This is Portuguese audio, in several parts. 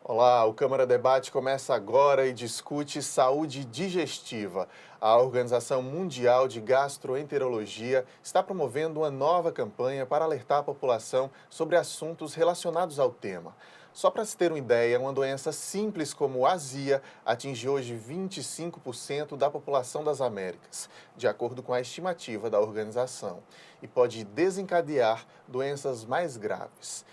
Olá, o Câmara Debate começa agora e discute saúde digestiva. A Organização Mundial de Gastroenterologia está promovendo uma nova campanha para alertar a população sobre assuntos relacionados ao tema. Só para se ter uma ideia, uma doença simples como azia atinge hoje 25% da população das Américas, de acordo com a estimativa da organização, e pode desencadear doenças mais graves.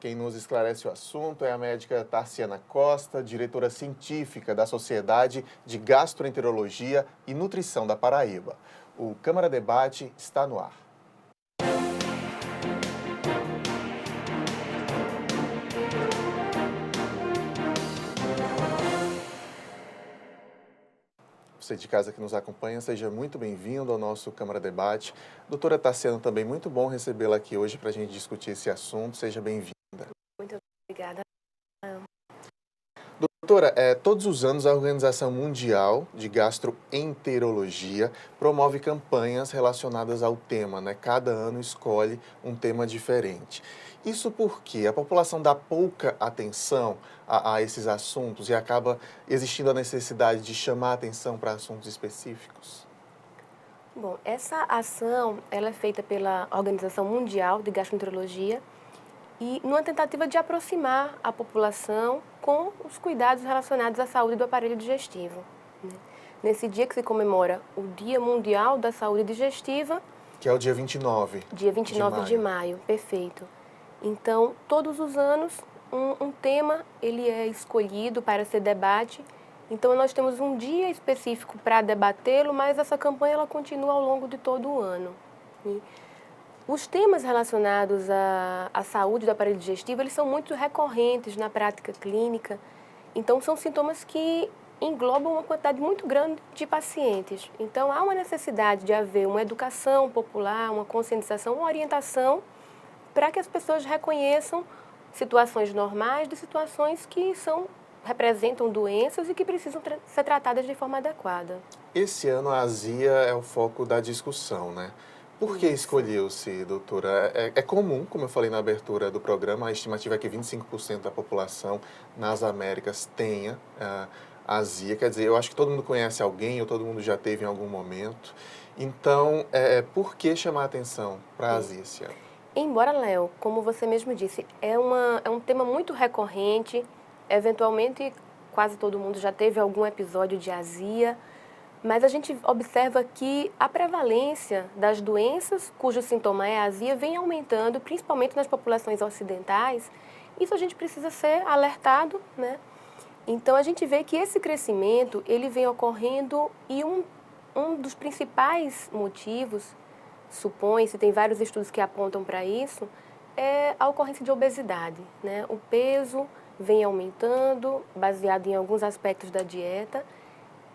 Quem nos esclarece o assunto é a médica Tarciana Costa, diretora científica da Sociedade de Gastroenterologia e Nutrição da Paraíba. O Câmara Debate está no ar. Você de casa que nos acompanha, seja muito bem-vindo ao nosso Câmara Debate. Doutora Tarciana, também muito bom recebê-la aqui hoje para a gente discutir esse assunto. Seja bem-vinda. Muito obrigada. Doutora, todos os anos a Organização Mundial de Gastroenterologia promove campanhas relacionadas ao tema, né? Cada ano escolhe um tema diferente. Isso porque a população dá pouca atenção a esses assuntos e acaba existindo a necessidade de chamar a atenção para assuntos específicos? Bom, essa ação ela é feita pela Organização Mundial de Gastroenterologia e numa tentativa de aproximar a população com os cuidados relacionados à saúde do aparelho digestivo, né? Nesse dia que se comemora o Dia Mundial da Saúde Digestiva, Que é o dia 29. dia 29 de maio, perfeito. Então, todos os anos, um tema ele é escolhido para ser debate. Então, nós temos um dia específico para debatê-lo, mas essa campanha ela continua ao longo de todo o ano. E os temas relacionados à saúde do aparelho digestivo, eles são muito recorrentes na prática clínica. Então, são sintomas que englobam uma quantidade muito grande de pacientes. Então, há uma necessidade de haver uma educação popular, uma conscientização, uma orientação para que as pessoas reconheçam situações normais de situações que representam doenças e que precisam ser tratadas de forma adequada. Esse ano a azia é o foco da discussão, né? Por que escolheu-se, doutora? É comum, como eu falei na abertura do programa, a estimativa é que 25% da população nas Américas tenha azia. Quer dizer, eu acho que todo mundo conhece alguém ou todo mundo já teve em algum momento. Então, por que chamar a atenção para a azia esse ano? Embora, Léo, como você mesmo disse, é um tema muito recorrente, eventualmente quase todo mundo já teve algum episódio de azia, mas a gente observa que a prevalência das doenças cujo sintoma é a azia vem aumentando, principalmente nas populações ocidentais. Isso a gente precisa ser alertado, né? Então a gente vê que esse crescimento ele vem ocorrendo e um dos principais motivos, supõe-se, tem vários estudos que apontam para isso, é a ocorrência de obesidade, né? O peso vem aumentando, baseado em alguns aspectos da dieta,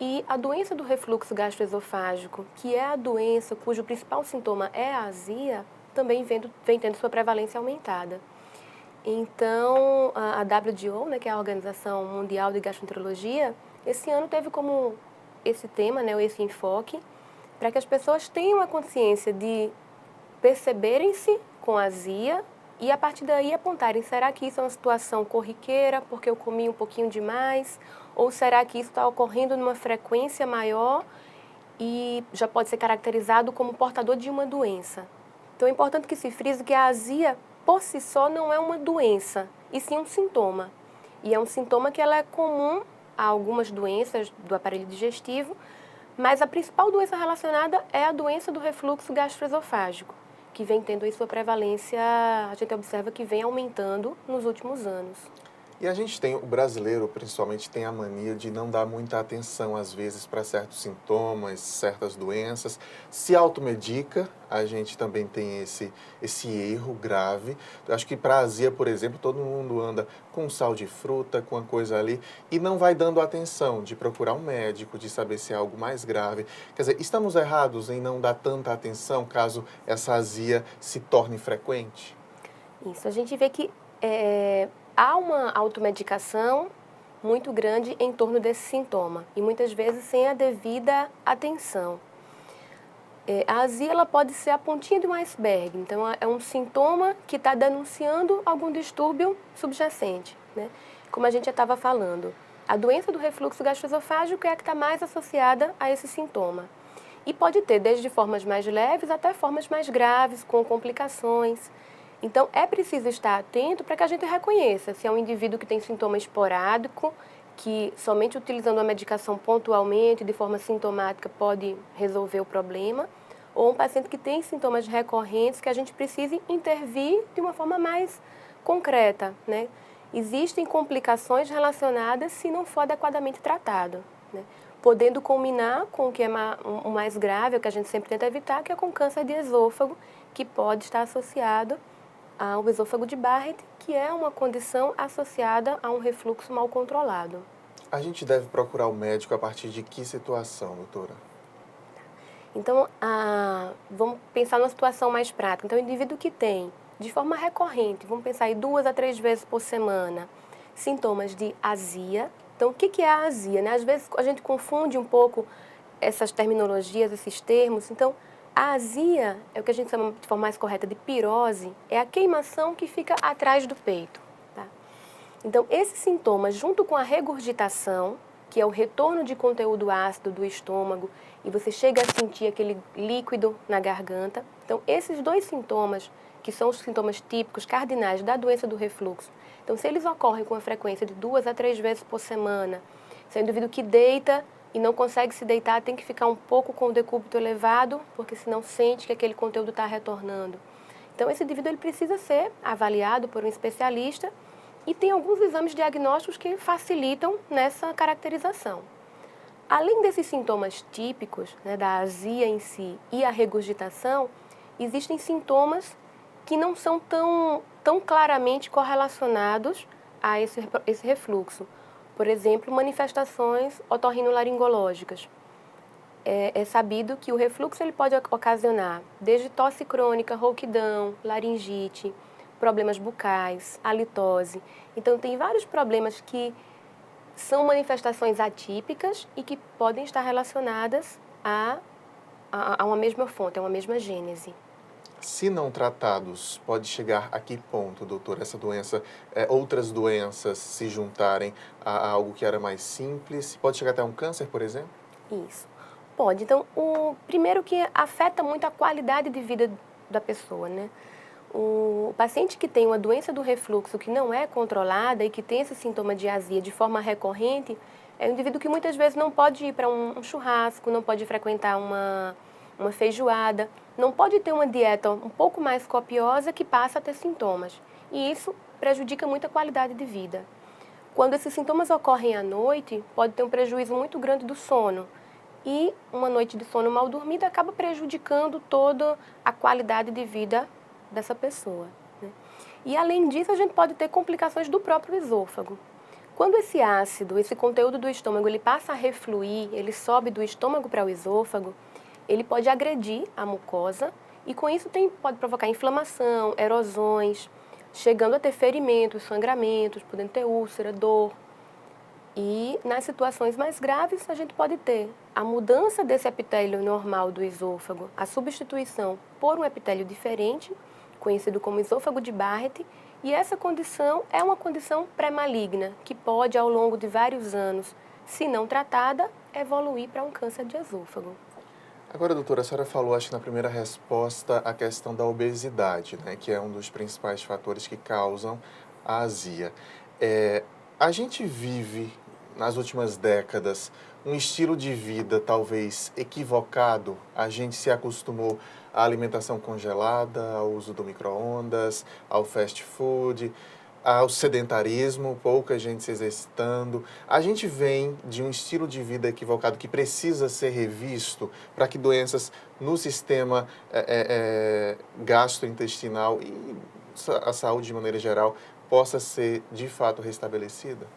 e a doença do refluxo gastroesofágico, que é a doença cujo principal sintoma é a azia, também vem tendo sua prevalência aumentada. Então, a WGO, né, que é a Organização Mundial de Gastroenterologia, esse ano teve como esse tema, né, esse enfoque, para que as pessoas tenham a consciência de perceberem-se com azia e, a partir daí, apontarem, será que isso é uma situação corriqueira, porque eu comi um pouquinho demais? Ou será que isso está ocorrendo numa frequência maior e já pode ser caracterizado como portador de uma doença? Então, é importante que se frise que a azia, por si só, não é uma doença, e sim um sintoma. E é um sintoma que ela é comum a algumas doenças do aparelho digestivo, mas a principal doença relacionada é a doença do refluxo gastroesofágico, que vem tendo aí sua prevalência, a gente observa que vem aumentando nos últimos anos. E a gente tem, o brasileiro principalmente tem a mania de não dar muita atenção às vezes para certos sintomas, certas doenças, se automedica, a gente também tem esse erro grave. Eu acho que para a azia, por exemplo, todo mundo anda com sal de fruta, com uma coisa ali, e não vai dando atenção de procurar um médico, de saber se é algo mais grave. Quer dizer, estamos errados em não dar tanta atenção caso essa azia se torne frequente? Isso, a gente vê que há uma automedicação muito grande em torno desse sintoma e muitas vezes sem a devida atenção. A azia ela pode ser a pontinha de um iceberg, então é um sintoma que está denunciando algum distúrbio subjacente, né? Como a gente já estava falando, a doença do refluxo gastroesofágico é a que está mais associada a esse sintoma. E pode ter desde formas mais leves até formas mais graves, com complicações. Então, é preciso estar atento para que a gente reconheça se é um indivíduo que tem sintoma esporádico, que somente utilizando a medicação pontualmente, de forma sintomática, pode resolver o problema, ou um paciente que tem sintomas recorrentes que a gente precise intervir de uma forma mais concreta, né? Existem complicações relacionadas se não for adequadamente tratado, né? Podendo culminar com o que é o mais grave, o que a gente sempre tenta evitar, que é com câncer de esôfago, que pode estar associado ao esôfago de Barrett, que é uma condição associada a um refluxo mal controlado. A gente deve procurar o médico a partir de que situação, doutora? Então, vamos pensar numa situação mais prática. Então, o indivíduo que tem, de forma recorrente, vamos pensar aí 2 a 3 vezes por semana, sintomas de azia. Então, o que é a azia, né? Às vezes a gente confunde um pouco essas terminologias, esses termos. Então, a azia é o que a gente chama de forma mais correta de pirose, é a queimação que fica atrás do peito. Tá? Então, esses sintomas, junto com a regurgitação, que é o retorno de conteúdo ácido do estômago, e você chega a sentir aquele líquido na garganta. Então, esses dois sintomas, que são os sintomas típicos, cardinais da doença do refluxo, então, se eles ocorrem com a frequência de 2 a 3 vezes por semana, se é um indivíduo que deita e não consegue se deitar, tem que ficar um pouco com o decúbito elevado, porque senão sente que aquele conteúdo está retornando. Então, esse indivíduo ele precisa ser avaliado por um especialista e tem alguns exames diagnósticos que facilitam nessa caracterização. Além desses sintomas típicos, né, da azia em si e a regurgitação, existem sintomas que não são tão claramente correlacionados a esse refluxo. Por exemplo, manifestações otorrinolaringológicas. É sabido que o refluxo ele pode ocasionar desde tosse crônica, rouquidão, laringite, problemas bucais, halitose. Então, tem vários problemas que são manifestações atípicas e que podem estar relacionadas a uma mesma fonte, a uma mesma gênese. Se não tratados, pode chegar a que ponto, doutor, essa doença, outras doenças se juntarem a algo que era mais simples? Pode chegar até um câncer, por exemplo? Isso. Pode. Então, o primeiro que afeta muito a qualidade de vida da pessoa, né? O paciente que tem uma doença do refluxo que não é controlada e que tem esse sintoma de azia de forma recorrente, é um indivíduo que muitas vezes não pode ir para um churrasco, não pode frequentar uma feijoada, não pode ter uma dieta um pouco mais copiosa que passa a ter sintomas. E isso prejudica muito a qualidade de vida. Quando esses sintomas ocorrem à noite, pode ter um prejuízo muito grande do sono. E uma noite de sono mal dormida acaba prejudicando toda a qualidade de vida dessa pessoa, né? E além disso, a gente pode ter complicações do próprio esôfago. Quando esse ácido, esse conteúdo do estômago, ele passa a refluir, ele sobe do estômago para o esôfago, ele pode agredir a mucosa e com isso pode provocar inflamação, erosões, chegando a ter ferimentos, sangramentos, podendo ter úlcera, dor. E nas situações mais graves, a gente pode ter a mudança desse epitélio normal do esôfago, a substituição por um epitélio diferente, conhecido como esôfago de Barrett, e essa condição é uma condição pré-maligna, que pode, ao longo de vários anos, se não tratada, evoluir para um câncer de esôfago. Agora, doutora, a senhora falou, acho que na primeira resposta, a questão da obesidade, né, que é um dos principais fatores que causam a azia. A gente vive, nas últimas décadas, um estilo de vida talvez equivocado. A gente se acostumou à alimentação congelada, ao uso do micro-ondas, ao fast food. ao sedentarismo, pouca gente se exercitando. A gente vem de um estilo de vida equivocado que precisa ser revisto para que doenças no sistema gastrointestinal e a saúde de maneira geral possa ser de fato restabelecida?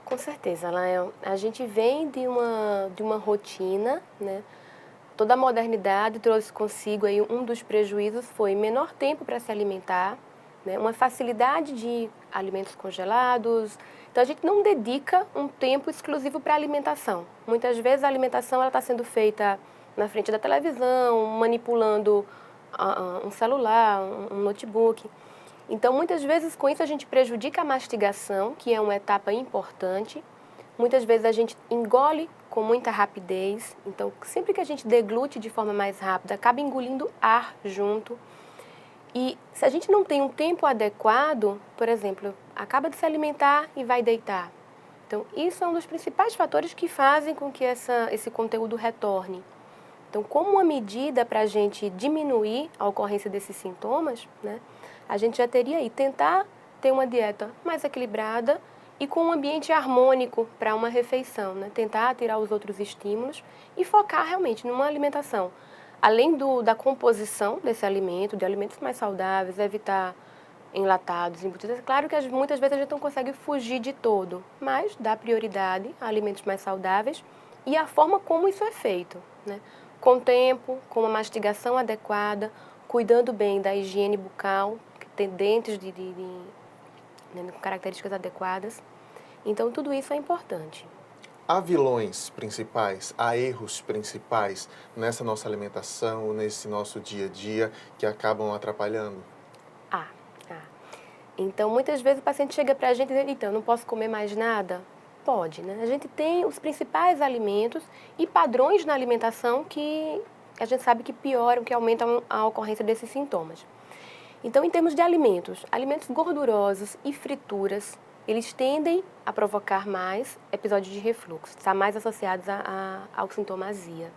Com certeza, Lael. A gente vem de uma rotina, né? Toda a modernidade trouxe consigo aí um dos prejuízos foi menor tempo para se alimentar, né? Uma facilidade de alimentos congelados. Então a gente não dedica um tempo exclusivo para a alimentação. Muitas vezes a alimentação ela está sendo feita na frente da televisão, manipulando um celular, um notebook. Então, muitas vezes, com isso, a gente prejudica a mastigação, que é uma etapa importante. Muitas vezes, a gente engole com muita rapidez. Então, sempre que a gente deglute de forma mais rápida, acaba engolindo ar junto. E se a gente não tem um tempo adequado, por exemplo, acaba de se alimentar e vai deitar. Então, isso é um dos principais fatores que fazem com que esse conteúdo retorne. Então, como uma medida para a gente diminuir a ocorrência desses sintomas, né, a gente já teria aí tentar ter uma dieta mais equilibrada e com um ambiente harmônico para uma refeição, né, tentar tirar os outros estímulos e focar realmente numa alimentação. Além da composição desse alimento, de alimentos mais saudáveis, evitar enlatados, embutidos. É claro que muitas vezes a gente não consegue fugir de todo, mas dá prioridade a alimentos mais saudáveis e a forma como isso é feito, né? Com tempo, com uma mastigação adequada, cuidando bem da higiene bucal, que tem dentes né, com características adequadas. Então, tudo isso é importante. Há vilões principais, há erros principais nessa nossa alimentação, nesse nosso dia a dia, que acabam atrapalhando? Ah. Então, muitas vezes o paciente chega para a gente e diz, então, não posso comer mais nada? Pode, né? A gente tem os principais alimentos e padrões na alimentação que a gente sabe que pioram, que aumentam a ocorrência desses sintomas. Então, em termos de alimentos, alimentos gordurosos e frituras, eles tendem a provocar mais episódios de refluxo, está mais associados ao sintoma azia.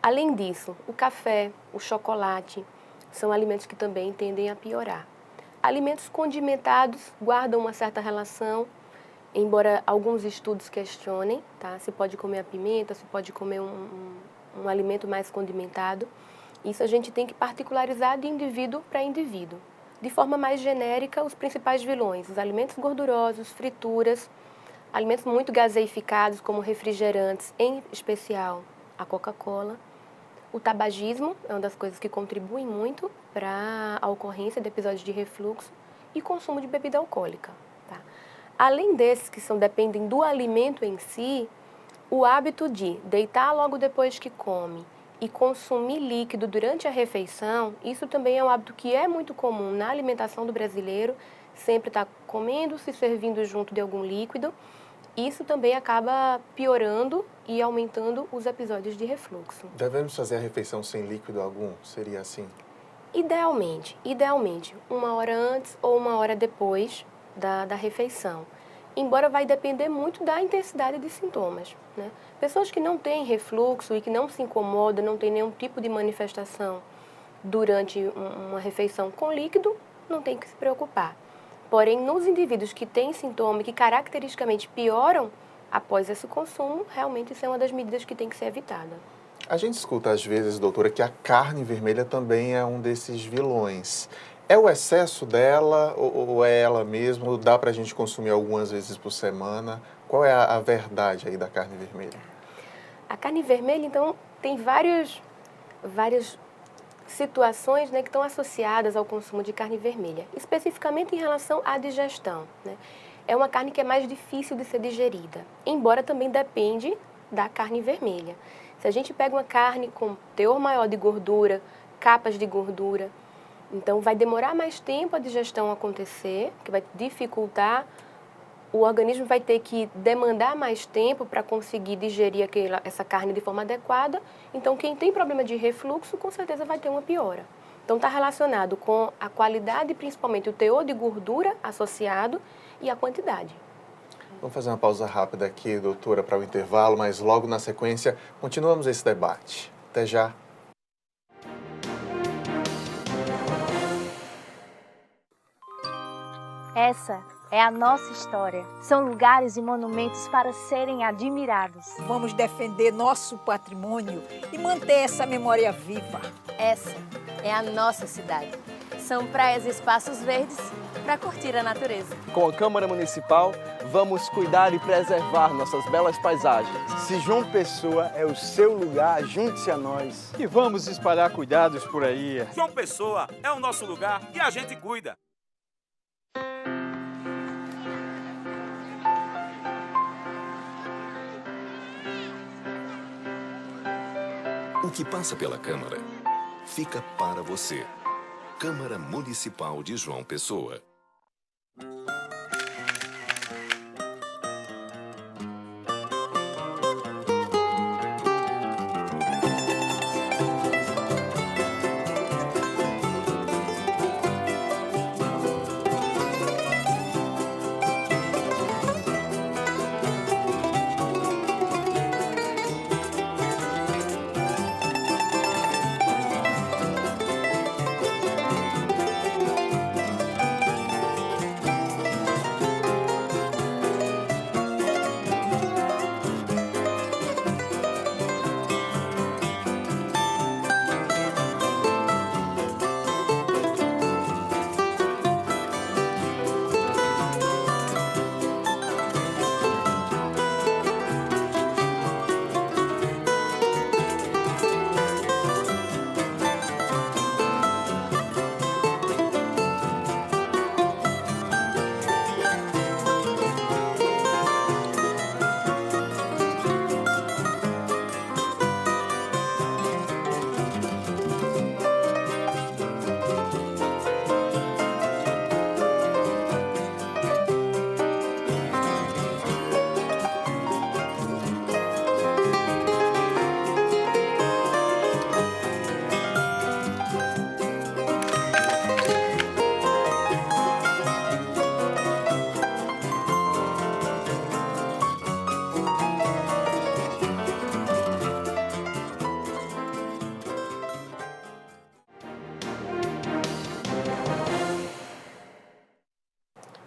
Além disso, o café, o chocolate, são alimentos que também tendem a piorar. Alimentos condimentados guardam uma certa relação, embora alguns estudos questionem, tá? Se pode comer a pimenta, se pode comer um alimento mais condimentado. Isso a gente tem que particularizar de indivíduo para indivíduo. De forma mais genérica, os principais vilões, os alimentos gordurosos, frituras, alimentos muito gaseificados, como refrigerantes, em especial a Coca-Cola. O tabagismo é uma das coisas que contribuem muito para a ocorrência de episódios de refluxo e consumo de bebida alcoólica. Tá? Além desses que dependem do alimento em si, o hábito de deitar logo depois que come e consumir líquido durante a refeição, isso também é um hábito que é muito comum na alimentação do brasileiro, sempre está comendo, se servindo junto de algum líquido. Isso também acaba piorando e aumentando os episódios de refluxo. Devemos fazer a refeição sem líquido algum? Seria assim? Idealmente, uma hora antes ou uma hora depois da refeição. Embora vai depender muito da intensidade de sintomas, né? Pessoas que não têm refluxo e que não se incomodam, não têm nenhum tipo de manifestação durante uma refeição com líquido, não tem que se preocupar. Porém, nos indivíduos que têm sintoma e que caracteristicamente pioram após esse consumo, realmente isso é uma das medidas que tem que ser evitada. A gente escuta às vezes, doutora, que a carne vermelha também é um desses vilões. É o excesso dela ou é ela mesma? Ou dá para a gente consumir algumas vezes por semana? Qual é a verdade aí da carne vermelha? A carne vermelha, então, tem várias situações, né, que estão associadas ao consumo de carne vermelha, especificamente em relação à digestão, né? É uma carne que é mais difícil de ser digerida, embora também depende da carne vermelha. Se a gente pega uma carne com teor maior de gordura, capas de gordura, então vai demorar mais tempo a digestão acontecer, que vai dificultar, o organismo vai ter que demandar mais tempo para conseguir digerir essa carne de forma adequada. Então, quem tem problema de refluxo, com certeza vai ter uma piora. Então, está relacionado com a qualidade, principalmente o teor de gordura associado e a quantidade. Vamos fazer uma pausa rápida aqui, doutora, para o intervalo, mas logo na sequência continuamos esse debate. Até já. Essa é a nossa história. São lugares e monumentos para serem admirados. Vamos defender nosso patrimônio e manter essa memória viva. Essa é a nossa cidade. São praias e espaços verdes para curtir a natureza. Com a Câmara Municipal, vamos cuidar e preservar nossas belas paisagens. Se João Pessoa é o seu lugar, junte-se a nós. E vamos espalhar cuidados por aí. João Pessoa é o nosso lugar e a gente cuida. O que passa pela Câmara fica para você. Câmara Municipal de João Pessoa.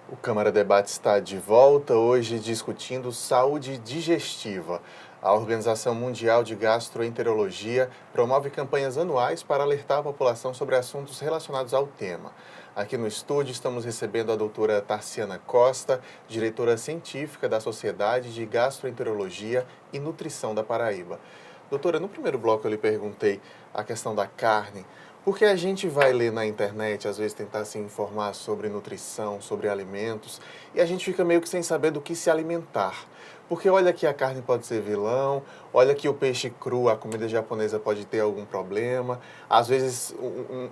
O Câmara Debate está de volta, hoje discutindo saúde digestiva. A Organização Mundial de Gastroenterologia promove campanhas anuais para alertar a população sobre assuntos relacionados ao tema. Aqui no estúdio estamos recebendo a doutora Tarciana Costa, diretora científica da Sociedade de Gastroenterologia e Nutrição da Paraíba. Doutora, no primeiro bloco eu lhe perguntei a questão da carne. Porque a gente vai ler na internet, às vezes tentar se informar sobre nutrição, sobre alimentos, e a gente fica meio que sem saber do que se alimentar. Porque olha que a carne pode ser vilão, olha que o peixe cru, a comida japonesa pode ter algum problema. Às vezes,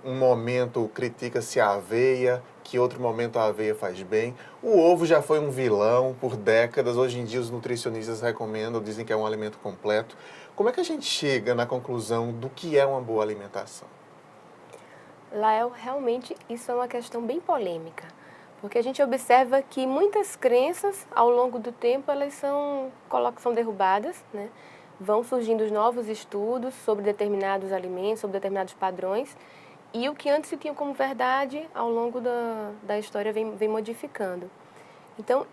um momento critica-se a aveia, que outro momento a aveia faz bem. O ovo já foi um vilão por décadas, hoje em dia os nutricionistas recomendam, dizem que é um alimento completo. Como é que a gente chega na conclusão do que é uma boa alimentação? Lael, realmente isso é uma questão bem polêmica, porque a gente observa que muitas crenças, ao longo do tempo, elas são derrubadas, né? Vão surgindo novos estudos sobre determinados alimentos, sobre determinados padrões, e o que antes se tinha como verdade, ao longo da história, vem modificando. Então,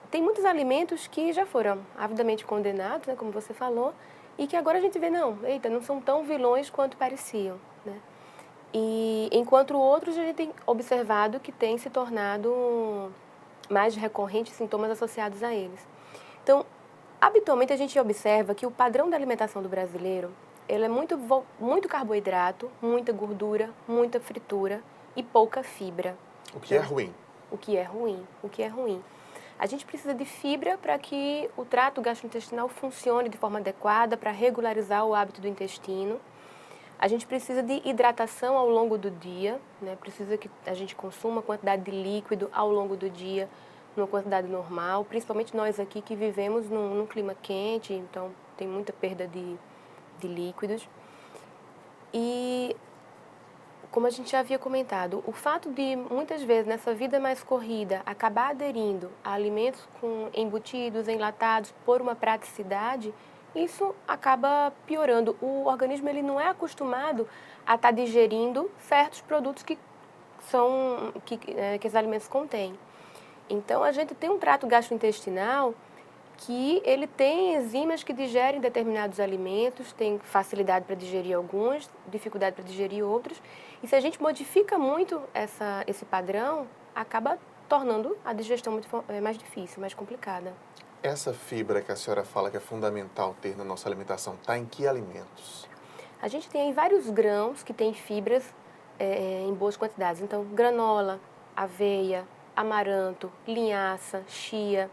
tem muitos alimentos que já foram avidamente condenados, né, como você falou, e que agora a gente vê, não são tão vilões quanto pareciam, né? E enquanto outros a gente tem observado que tem se tornado mais recorrentes sintomas associados a eles. Então, habitualmente a gente observa que o padrão da alimentação do brasileiro, ele é muito carboidrato, muita gordura, muita fritura e pouca fibra. O que é ruim. O que é ruim. A gente precisa de fibra para que o trato gastrointestinal funcione de forma adequada, para regularizar o hábito do intestino. A gente precisa de hidratação ao longo do dia, né? Precisa que a gente consuma uma quantidade de líquido ao longo do dia, numa quantidade normal, principalmente nós aqui que vivemos num clima quente, então tem muita perda de líquidos. E, como a gente já havia comentado, o fato de, muitas vezes, nessa vida mais corrida, acabar aderindo a alimentos com embutidos, enlatados, por uma praticidade, isso acaba piorando. O organismo ele não é acostumado a estar digerindo certos produtos que esses alimentos contêm. Então, a gente tem um trato gastrointestinal que ele tem enzimas que digerem determinados alimentos, tem facilidade para digerir alguns, dificuldade para digerir outros. E se a gente modifica muito esse padrão, acaba tornando a digestão mais difícil, mais complicada. Essa fibra que a senhora fala que é fundamental ter na nossa alimentação, está em que alimentos? A gente tem aí vários grãos que têm fibras em boas quantidades. Então, granola, aveia, amaranto, linhaça, chia.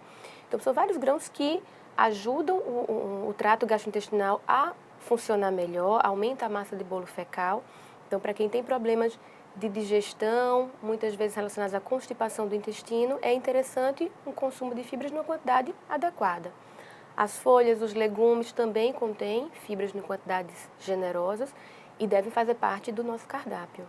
Então, são vários grãos que ajudam o trato gastrointestinal a funcionar melhor, aumenta a massa de bolo fecal. Então, para quem tem problemas de digestão, muitas vezes relacionados à constipação do intestino, é interessante um consumo de fibras numa quantidade adequada. As folhas, os legumes também contêm fibras em quantidades generosas e devem fazer parte do nosso cardápio.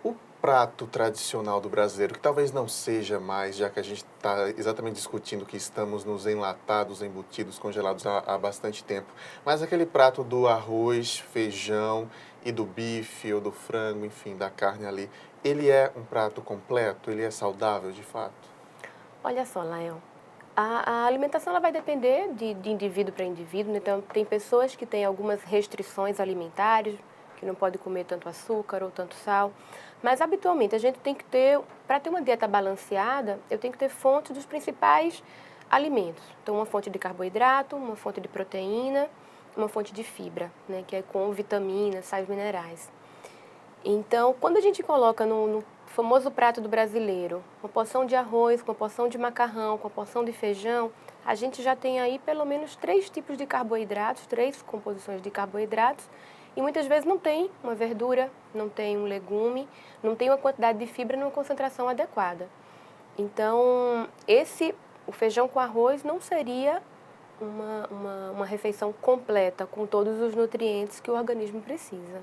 O prato tradicional do brasileiro, que talvez não seja mais, já que a gente está exatamente discutindo que estamos nos enlatados, embutidos, congelados há bastante tempo, mas aquele prato do arroz, feijão e do bife ou do frango, enfim, da carne ali, ele é um prato completo? Ele é saudável de fato? Olha só, Lael, a alimentação ela vai depender de indivíduo para indivíduo, né? Então tem pessoas que têm algumas restrições alimentares, que não pode comer tanto açúcar ou tanto sal, mas habitualmente a gente tem que ter, para ter uma dieta balanceada, eu tenho que ter fontes dos principais alimentos. Então uma fonte de carboidrato, uma fonte de proteína, uma fonte de fibra, né, que é com vitaminas, sais minerais. Então, quando a gente coloca no famoso prato do brasileiro, uma porção de arroz, uma porção de macarrão, com uma porção de feijão, a gente já tem aí pelo menos 3 tipos de carboidratos, 3 composições de carboidratos, e muitas vezes não tem uma verdura, não tem um legume, não tem uma quantidade de fibra numa concentração adequada. Então, o feijão com arroz não seria uma refeição completa, com todos os nutrientes que o organismo precisa.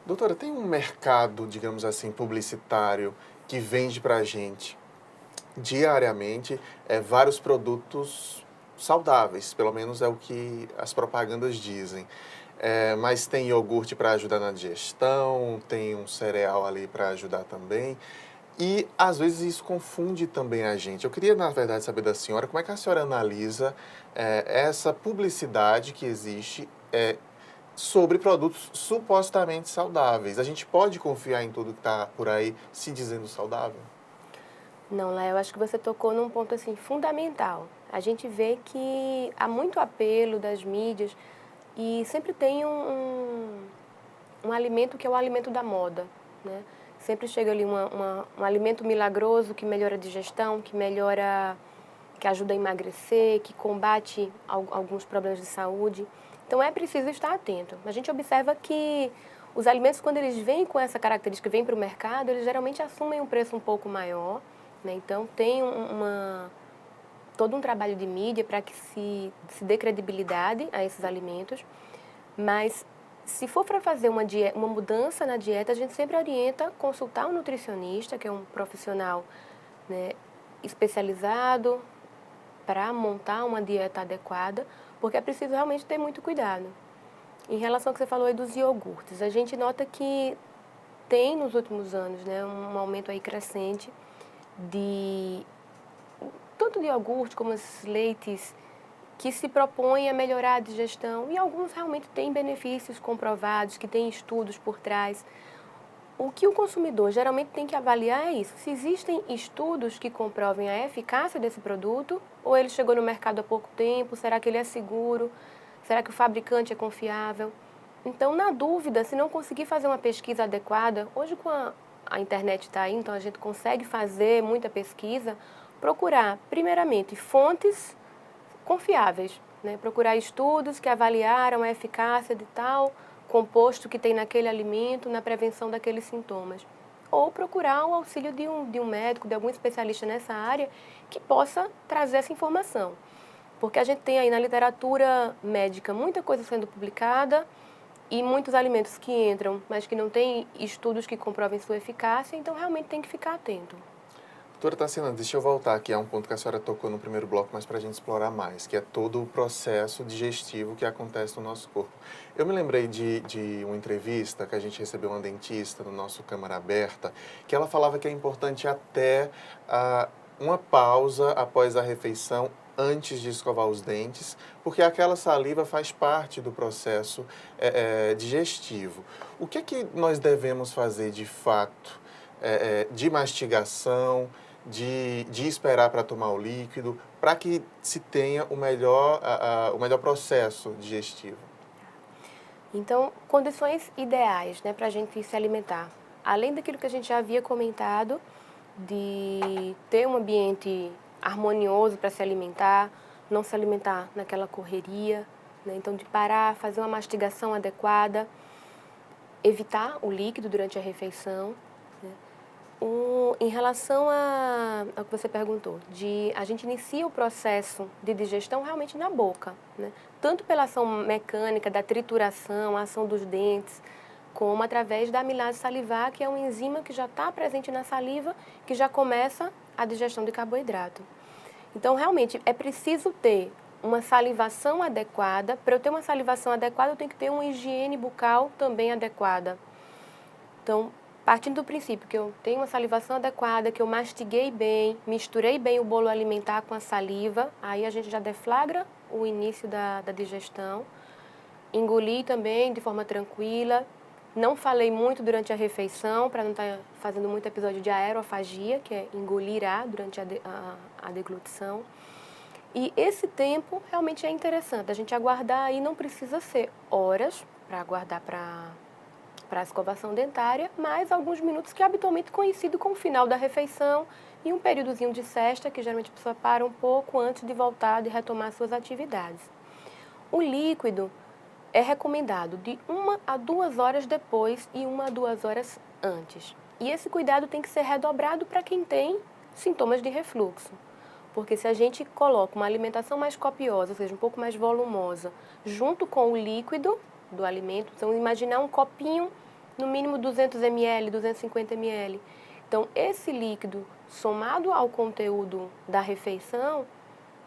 Doutora, tem um mercado, digamos assim, publicitário que vende para a gente diariamente vários produtos saudáveis, pelo menos é o que as propagandas dizem. Mas tem iogurte para ajudar na digestão, tem um cereal ali para ajudar também. E, às vezes, isso confunde também a gente. Eu queria, na verdade, saber da senhora como é que a senhora analisa essa publicidade que existe sobre produtos supostamente saudáveis. A gente pode confiar em tudo que está por aí se dizendo saudável? Não, Lá, eu acho que você tocou num ponto assim, fundamental. A gente vê que há muito apelo das mídias e sempre tem um alimento que é o alimento da moda, né? Sempre chega ali um alimento milagroso que melhora a digestão, que ajuda a emagrecer, que combate alguns problemas de saúde. Então é preciso estar atento. A gente observa que os alimentos, quando eles vêm com essa característica, vêm para o mercado, eles geralmente assumem um preço um pouco maior, né? Então tem todo um trabalho de mídia para que se dê credibilidade a esses alimentos, mas se for para fazer uma mudança na dieta, a gente sempre orienta consultar um nutricionista, que é um profissional, né, especializado para montar uma dieta adequada, porque é preciso realmente ter muito cuidado. Em relação ao que você falou aí dos iogurtes, a gente nota que tem nos últimos anos, né, um aumento aí crescente tanto de iogurte como os leites que se propõem a melhorar a digestão, e alguns realmente têm benefícios comprovados, que têm estudos por trás. O que o consumidor geralmente tem que avaliar é isso: se existem estudos que comprovem a eficácia desse produto, ou ele chegou no mercado há pouco tempo, será que ele é seguro, será que o fabricante é confiável? Então, na dúvida, se não conseguir fazer uma pesquisa adequada, hoje com a internet está aí, então a gente consegue fazer muita pesquisa, procurar, primeiramente, fontes confiáveis, né? Procurar estudos que avaliaram a eficácia de tal composto que tem naquele alimento na prevenção daqueles sintomas. Ou procurar o auxílio de um médico, de algum especialista nessa área que possa trazer essa informação. Porque a gente tem aí na literatura médica muita coisa sendo publicada e muitos alimentos que entram, mas que não tem estudos que comprovem sua eficácia, então realmente tem que ficar atento. Doutora Tassiana, deixa eu voltar aqui a um ponto que a senhora tocou no primeiro bloco, mas para a gente explorar mais, que é todo o processo digestivo que acontece no nosso corpo. Eu me lembrei de uma entrevista que a gente recebeu uma dentista no nosso Câmara Aberta, que ela falava que é importante até uma pausa após a refeição antes de escovar os dentes, porque aquela saliva faz parte do processo digestivo. O que é que nós devemos fazer de fato de mastigação, de esperar para tomar o líquido, para que se tenha o melhor processo digestivo? Então, condições ideais, né, para a gente se alimentar. Além daquilo que a gente já havia comentado, de ter um ambiente harmonioso para se alimentar, não se alimentar naquela correria, né? Então de parar, fazer uma mastigação adequada, evitar o líquido durante a refeição, né? Em relação ao que você perguntou, a gente inicia o processo de digestão realmente na boca, né? Tanto pela ação mecânica da trituração, a ação dos dentes, como através da amilase salivar, que é uma enzima que já está presente na saliva, que já começa a digestão de carboidrato. Então, realmente, é preciso ter uma salivação adequada. Para eu ter uma salivação adequada, eu tenho que ter uma higiene bucal também adequada. Então, partindo do princípio que eu tenho uma salivação adequada, que eu mastiguei bem, misturei bem o bolo alimentar com a saliva, aí a gente já deflagra o início da digestão. Engoli também de forma tranquila. Não falei muito durante a refeição, para não estar fazendo muito episódio de aerofagia, que é engolir ar durante a deglutição. E esse tempo realmente é interessante. A gente aguardar aí não precisa ser horas para aguardar para a escovação dentária, mas alguns minutos que é habitualmente coincide com o final da refeição e um períodozinho de siesta, que geralmente a pessoa para um pouco antes de voltar, de retomar suas atividades. O líquido é recomendado de 1 a 2 horas depois e 1 a 2 horas antes. E esse cuidado tem que ser redobrado para quem tem sintomas de refluxo. Porque se a gente coloca uma alimentação mais copiosa, ou seja, um pouco mais volumosa, junto com o líquido do alimento, então imaginar um copinho, no mínimo 200 ml, 250 ml. Então, esse líquido, somado ao conteúdo da refeição,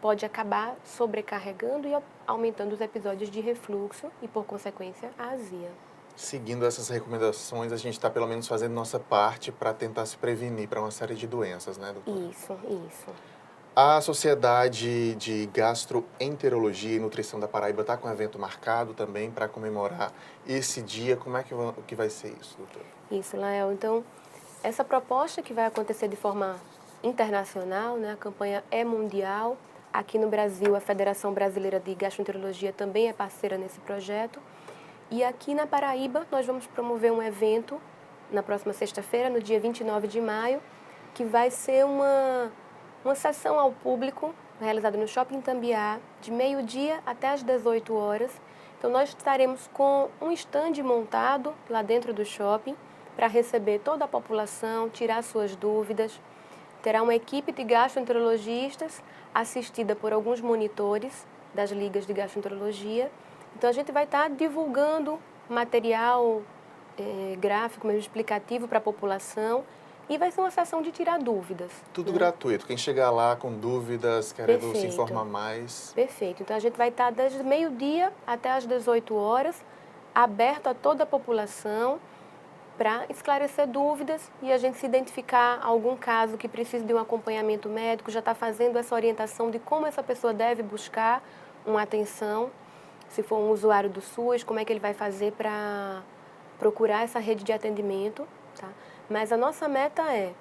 pode acabar sobrecarregando e aumentando os episódios de refluxo e, por consequência, a azia. Seguindo essas recomendações, a gente está pelo menos fazendo nossa parte para tentar se prevenir para uma série de doenças, né, doutora? Isso. A Sociedade de Gastroenterologia e Nutrição da Paraíba está com um evento marcado também para comemorar esse dia. Como é que vai ser isso, doutora? Isso, Lael. Então, essa proposta que vai acontecer de forma internacional, né, a campanha é mundial. Aqui no Brasil, a Federação Brasileira de Gastroenterologia também é parceira nesse projeto. E aqui na Paraíba, nós vamos promover um evento na próxima sexta-feira, no dia 29 de maio, que vai ser uma sessão ao público, realizada no Shopping Tambiá, de meio-dia até às 18 horas. Então, nós estaremos com um stand montado lá dentro do shopping para receber toda a população, tirar suas dúvidas. Terá uma equipe de gastroenterologistas assistida por alguns monitores das ligas de gastroenterologia. Então, a gente vai estar divulgando material gráfico, mesmo explicativo para a população, e vai ser uma sessão de tirar dúvidas. Tudo gratuito. Quem chegar lá com dúvidas, querendo se informar mais. Perfeito. Então, a gente vai estar desde meio-dia até às 18 horas, aberto a toda a população, para esclarecer dúvidas e a gente se identificar algum caso que precise de um acompanhamento médico, já está fazendo essa orientação de como essa pessoa deve buscar uma atenção. Se for um usuário do SUS, como é que ele vai fazer para procurar essa rede de atendimento, tá? Mas a nossa meta é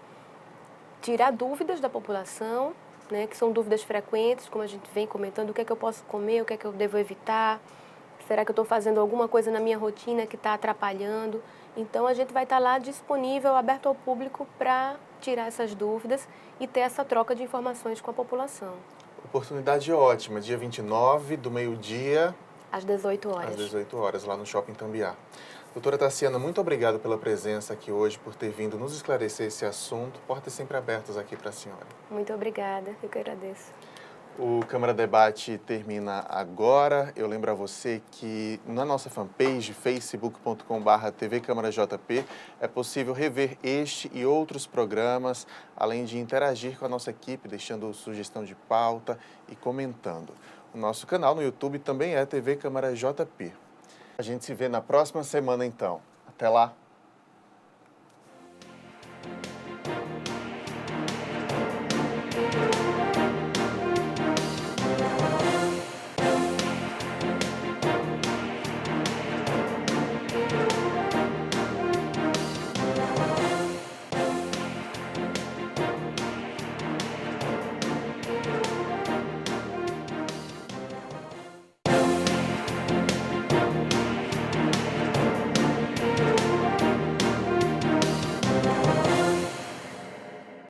tirar dúvidas da população, né, que são dúvidas frequentes, como a gente vem comentando, o que é que eu posso comer, o que é que eu devo evitar, será que eu estou fazendo alguma coisa na minha rotina que está atrapalhando? Então, a gente vai estar lá disponível, aberto ao público, para tirar essas dúvidas e ter essa troca de informações com a população. Oportunidade ótima, dia 29, do meio-dia às 18 horas. Às 18 horas, lá no Shopping Tambiá. Doutora Tassiana, muito obrigado pela presença aqui hoje, por ter vindo nos esclarecer esse assunto. Portas sempre abertas aqui para a senhora. Muito obrigada, eu que agradeço. O Câmara Debate termina agora. Eu lembro a você que na nossa fanpage, facebook.com/TV Câmara JP, é possível rever este e outros programas, além de interagir com a nossa equipe, deixando sugestão de pauta e comentando. O nosso canal no YouTube também é TV Câmara JP. A gente se vê na próxima semana, então. Até lá!